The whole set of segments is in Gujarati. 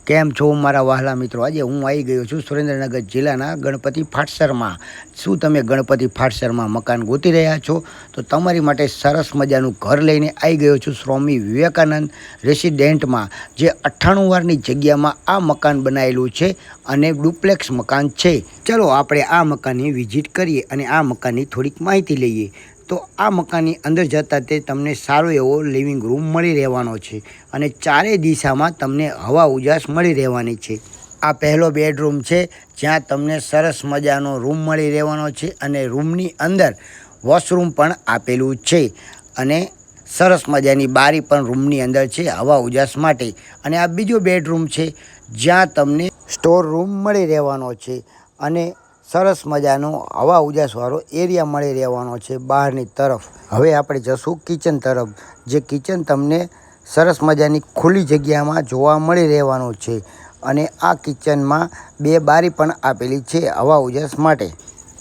કેમ છો મારા વહાલા મિત્રો? આજે હું આવી ગયો છું સુરેન્દ્રનગર જિલ્લાના ગણપતિ ફાટસરમાં. શું તમે ગણપતિ ફાટસરમાં મકાન ગોતી રહ્યા છો? તો તમારી માટે સરસ મજાનું ઘર લઈને આવી ગયો છું સ્વામી વિવેકાનંદ રેસિડેન્ટમાં, જે 98 વારની જગ્યામાં આ મકાન બનાવેલું છે અને ડુપ્લેક્સ મકાન છે. ચલો આપણે આ મકાનની વિઝિટ કરીએ અને આ મકાનની થોડીક માહિતી લઈએ. તો આ મકાનની અંદર જતાં તે તમને સારો એવો લિવિંગ રૂમ મળી રહેવાનો છે અને ચારે દિશામાં તમને હવા ઉજાસ મળી રહેવાની છે. આ પહેલો બેડરૂમ છે, જ્યાં તમને સરસ મજાનો રૂમ મળી રહેવાનો છે અને રૂમની અંદર વોશરૂમ પણ આપેલું છે અને સરસ મજાની બારી પણ રૂમની અંદર છે હવા ઉજાસ માટે. અને આ બીજો બેડરૂમ છે, જ્યાં તમને સ્ટોર રૂમ મળી રહેવાનો છે અને સરસ મજાનો હવા ઉજાસવાળો એરિયા મળી રહેવાનો છે બહારની તરફ. હવે આપણે જશું કિચન તરફ, જે કિચન તમને સરસ મજાની ખુલ્લી જગ્યામાં જોવા મળી રહેવાનું છે અને આ કિચનમાં 2 બારી પણ આપેલી છે હવા ઉજાસ માટે.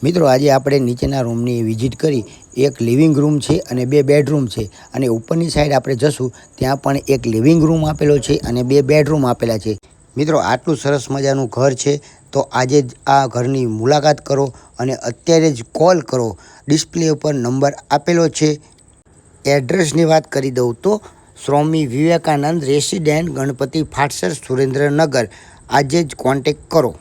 મિત્રો, આજે આપણે નીચેના રૂમની વિઝિટ કરી. એક લિવિંગ રૂમ છે અને 2 બેડરૂમ છે અને ઉપરની સાઈડ આપણે જશું ત્યાં પણ એક લિવિંગ રૂમ આપેલો છે અને 2 બેડરૂમ આપેલા છે. મિત્રો, આટલું સરસ મજાનું ઘર છે, તો આજે જ આ ઘરની મુલાકાત કરો અને અત્યારે જ કોલ કરો. ડિસ્પ્લે ઉપર નંબર આપેલો છે. એડ્રેસની વાત કરી દઉં તો સ્વામી વિવેકાનંદ રેસિડેન્ટ, ગણપતિ ફાટસર, સુરેન્દ્રનગર. આજે જ કોન્ટેક કરો.